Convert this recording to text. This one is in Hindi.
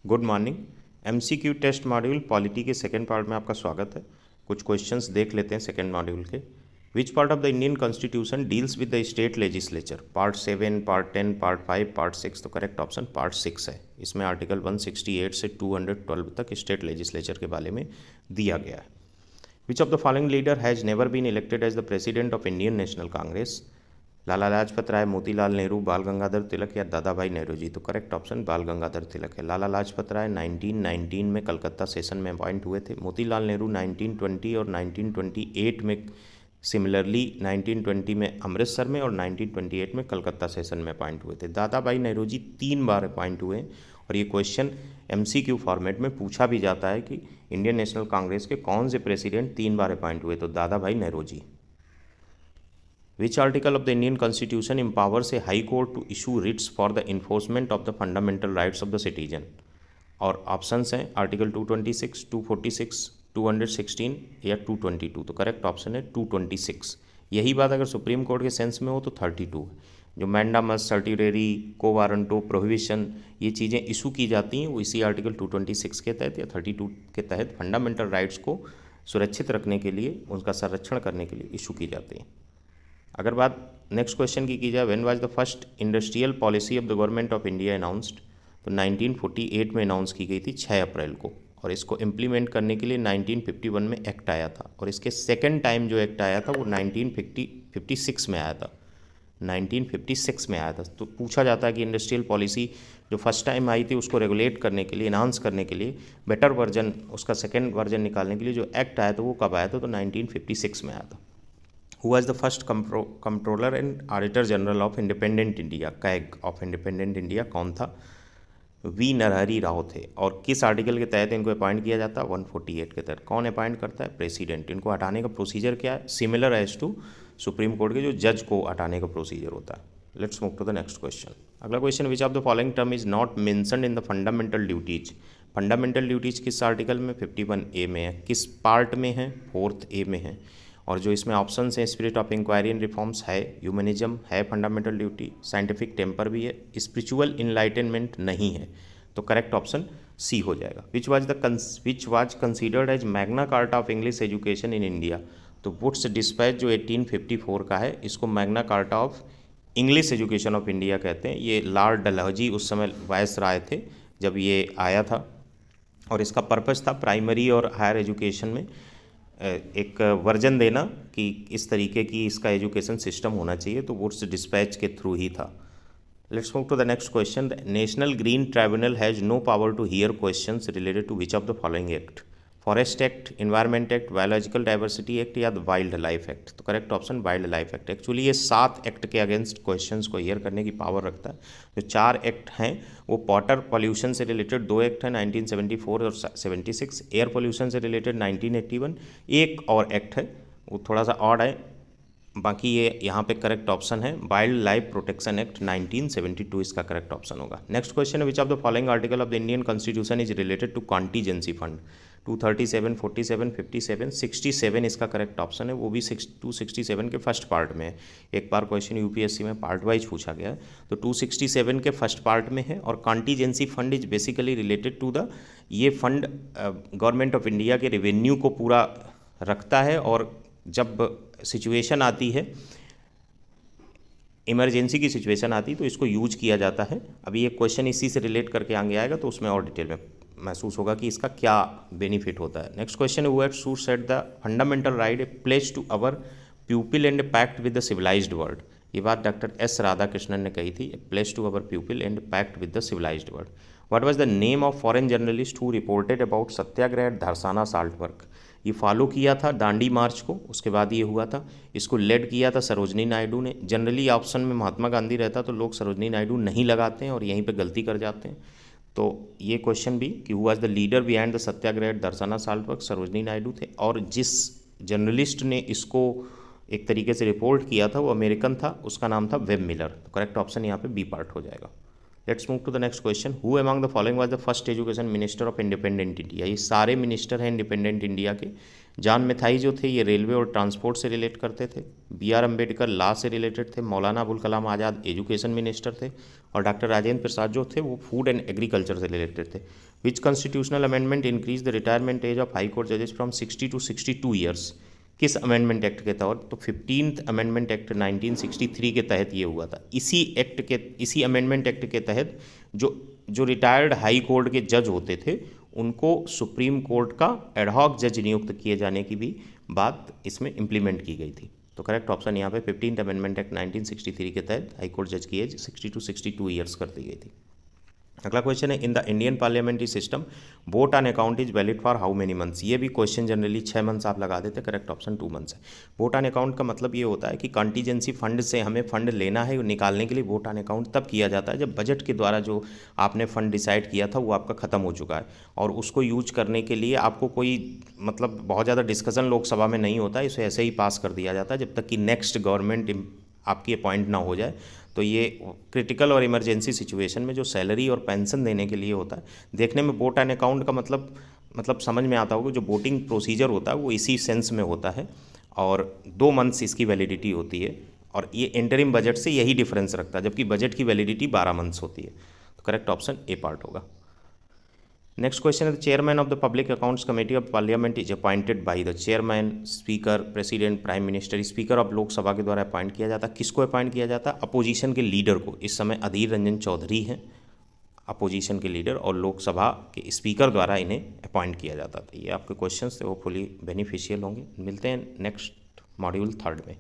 Good morning. MCQ test module polity के सेकेंड पार्ट में आपका स्वागत है। कुछ क्वेश्चंस देख लेते हैं सेकेंड मॉड्यूल के। Which part of the Indian constitution deals with the state legislature? Part 7, part 10, part 5, part 6। तो करेक्ट ऑप्शन पार्ट 6 है। इसमें आर्टिकल 168 से 212 तक स्टेट लेजिस्लेचर के बारे में दिया गया है। Which of the following leader has never been elected as the president of Indian National Congress? Lala Lajpat Rai, Motilal Nehru, Bal Gangadhar तिलक या दादा भाई नेहरू? तो करेक्ट ऑप्शन बाल गंगाधर तिलक है। लाला लाजपत राय 1919 में कलकत्ता सेशन में अपॉइंट हुए थे। मोतीलाल नेहरू 1920 और 1928 में, सिमिलरली 1920 में अमृतसर में और 1928 में कलकत्ता सेशन में अपॉइंट हुए थे। दादा भाई नेहरू 3 बार अपॉइंट हुए और ये क्वेश्चन एमसीक्यू फॉर्मेट में पूछा भी जाता है कि इंडियन नेशनल कांग्रेस के कौन से प्रेसिडेंट 3 बार अपॉइंट हुए? तो दादा भाई Nehru. Which article of the Indian Constitution empowers a High Court to issue writs for the enforcement of the fundamental rights of the citizen? और ऑप्शंस हैं आर्टिकल 226, 246, 216 या 222। तो करेक्ट ऑप्शन है 226। यही बात अगर सुप्रीम कोर्ट के सेंस में हो तो 32 है। जो मैंडामस, सर्टिरेरी, को वारंटो, प्रोहिबिशन, ये चीज़ें इशू की जाती हैं वो इसी आर्टिकल 226 के तहत या 32 के तहत फंडामेंटल राइट्स को सुरक्षित रखने के लिए, उनका संरक्षण करने के लिए इशू की जाती हैं। अगर बात नेक्स्ट क्वेश्चन की जाए, when was the first industrial policy of the government of India announced? तो 1948 में अनाउंस की गई थी 6 अप्रैल को, और इसको इम्प्लीमेंट करने के लिए 1951 में एक्ट आया था, और इसके सेकेंड टाइम जो एक्ट आया था वो 1956 में आया था। 1956 में आया था। तो पूछा जाता है कि इंडस्ट्रियल पॉलिसी जो फर्स्ट टाइम आई थी उसको रेगुलेट करने के लिए, इन्हांस करने के लिए, बेटर वर्जन, उसका सेकेंड वर्जन निकालने के लिए जो एक्ट आया था वो कब आया था? तो 1956 में आया था। Who was the first controller and auditor general of independent India? CAG of independent India कौन था? वी नरहरी राव थे। और किस आर्टिकल के तहत इनको अपॉइंट किया जाता है? 148 के तहत। कौन अपॉइंट करता है? प्रेसिडेंट। इनको हटाने का प्रोसीजर क्या है? Similar as to supreme court के जो जज को हटाने का प्रोसीजर होता है। Let's move to the next question. अगला question, which of the following term is not mentioned in the fundamental duties? Fundamental duties किस आर्टिकल में? 51A में है। किस पार्ट में है? 4th A में है। और जो इसमें ऑप्शन हैं, spirit of inquiry and reforms है, ह्यूमनिज्म है, फंडामेंटल ड्यूटी, साइंटिफिक टेम्पर भी है, स्पिरिचुअल इनलाइटनमेंट नहीं है। तो करेक्ट ऑप्शन सी हो जाएगा। Which was considered as Magna Carta of English education in India? तो वुड्स डिस्पैच जो 1854 का है, इसको Magna Carta of English education of India कहते हैं। ये लॉर्ड डलहौजी उस समय वायस राय थे जब ये आया था, और इसका पर्पस था प्राइमरी और हायर एजुकेशन में एक वर्जन देना कि इस तरीके की इसका एजुकेशन सिस्टम होना चाहिए। तो वुड्स डिस्पैच के थ्रू ही था। Let's move to the next question. The National Green Tribunal has no power to hear questions related to which of the following act? Forest act, environment act, biological diversity act या वाइल्ड लाइफ एक्ट? तो correct option wild life act. Actually ये 7 एक्ट के अगेंस्ट क्वेश्चंस को हियर करने की पावर रखता है। जो 4 एक्ट हैं वो वाटर पॉल्यूशन से रिलेटेड 2 एक्ट हैं 1974 और 76, एयर पॉल्यूशन से रिलेटेड 1981, एक और एक्ट है वो थोड़ा सा ऑड है, बाकी ये यहाँ पे करेक्ट ऑप्शन है वाइल्ड लाइफ प्रोटेक्शन एक्ट 1972, इसका करेक्ट ऑप्शन होगा। नेक्स्ट क्वेश्चन है, which of the following article of the Indian constitution is related to contingency fund? 237, 47, 57, 67 इसका करेक्ट ऑप्शन है। वो भी 267 के फर्स्ट पार्ट में है। एक बार क्वेश्चन यूपीएससी में पार्ट वाइज पूछा गया है, तो 267 के फर्स्ट पार्ट में है। और contingency fund is basically related to the, ये फंड गवर्नमेंट ऑफ इंडिया के रेवेन्यू को पूरा रखता है, और जब सिचुएशन आती है, इमरजेंसी की सिचुएशन आती है, तो इसको यूज किया जाता है। अभी ये क्वेश्चन इसी से रिलेट करके आगे आएगा तो उसमें और डिटेल में महसूस होगा कि इसका क्या बेनिफिट होता है। नेक्स्ट क्वेश्चन है, who had set the fundamental right a place to our pupil and pact with the civilised world? ये बात डॉक्टर एस राधाकृष्णन ने कही थी, a place to our pupil and pact with the civilised world. What was the name of foreign journalist who reported about satyagraha at Dharasana salt work? ये फॉलो किया था दांडी मार्च को, उसके बाद ये हुआ था। इसको लेड किया था सरोजनी नायडू ने। जनरली ऑप्शन में महात्मा गांधी रहता तो लोग सरोजनी नायडू नहीं लगाते हैं और यहीं पे गलती कर जाते हैं। तो ये क्वेश्चन भी कि who was the leader behind the satyagraha at Dharasana salt work, Sarojini Naidu थे। और जिस जर्नलिस्ट ने इसको एक तरीके से रिपोर्ट किया था वो अमेरिकन था, उसका नाम था वेब मिलर। तो करेक्ट ऑप्शन यहाँ पे बी पार्ट हो जाएगा। Let's move to the next question, who among the following was the first education minister of independent India. ये सारे मिनिस्टर हैं इंडिपेंडेंट इंडिया के। जॉन मिथाई जो थे ये रेलवे और ट्रांसपोर्ट से रिलेट करते थे, बी आर अम्बेडकर लॉ से रिलेटेड थे, मौलाना अबुल कलाम आज़ाद एजुकेशन मिनिस्टर थे, और डॉक्टर राजेंद्र प्रसाद जो थे वो फूड एंड एग्रीकल्चर से रिलेटेड थे। Which constitutional amendment increase the retirement age of high court जजेस फ्रॉम 60 to 62 ईयर्स। किस अमेंडमेंट एक्ट के तहत? तो 15th अमेंडमेंट एक्ट 1963 के तहत ये हुआ था। इसी अमेंडमेंट एक्ट के तहत जो रिटायर्ड हाई कोर्ट के जज होते थे उनको सुप्रीम कोर्ट का एडहॉक जज नियुक्त किए जाने की भी बात इसमें इम्प्लीमेंट की गई थी। तो करेक्ट ऑप्शन यहाँ पे 15th अमेंडमेंट एक्ट 1963 के तहत हाई कोर्ट जज की एज 60 to 62 ईयर्स कर दी गई थी। अगला क्वेश्चन है, in the Indian parliamentary system vote on account is valid for how many months. ये भी क्वेश्चन जनरली 6 मंथ्स आप लगा देते, करेक्ट ऑप्शन 2 मंथ्स है। वोट ऑन अकाउंट का मतलब ये होता है कि कॉन्टीजेंसी फंड से हमें फंड लेना है और निकालने के लिए वोट ऑन अकाउंट तब किया जाता है जब बजट के द्वारा जो आपने फंड डिसाइड किया था वो आपका ख़त्म हो चुका है, और उसको यूज करने के लिए आपको कोई मतलब बहुत ज़्यादा डिस्कशन लोकसभा में नहीं होता, इसे ऐसे ही पास कर दिया जाता है जब तक कि नेक्स्ट गवर्नमेंट आपकी अपॉइंट ना हो जाए। तो ये क्रिटिकल और इमरजेंसी सिचुएशन में जो सैलरी और पेंशन देने के लिए होता है। देखने में वोट ऑन अकाउंट का मतलब समझ में आता होगा, जो वोटिंग प्रोसीजर होता है वो इसी सेंस में होता है, और 2 मंथ्स इसकी वैलिडिटी होती है, और ये इंटरिम बजट से यही डिफरेंस रखता है, जबकि बजट की वैलिडिटी 12 मंथ्स होती है। तो करेक्ट ऑप्शन ए पार्ट होगा। नेक्स्ट क्वेश्चन है, the chairman of the public accounts committee of parliament is appointed by the chairman, speaker, president, prime minister. Speaker of Lok Sabha के द्वारा अपॉइंट किया जाता है। किसको अपॉइंट किया जाता है? अपोजिशन के लीडर को। इस समय अधीर रंजन चौधरी हैं अपोजिशन के लीडर, और लोकसभा के स्पीकर द्वारा इन्हें अपॉइंट किया जाता था। ये आपके क्वेश्चन थे, होपफुली बेनिफिशियल होंगे। मिलते हैं नेक्स्ट मॉड्यूल 3rd में।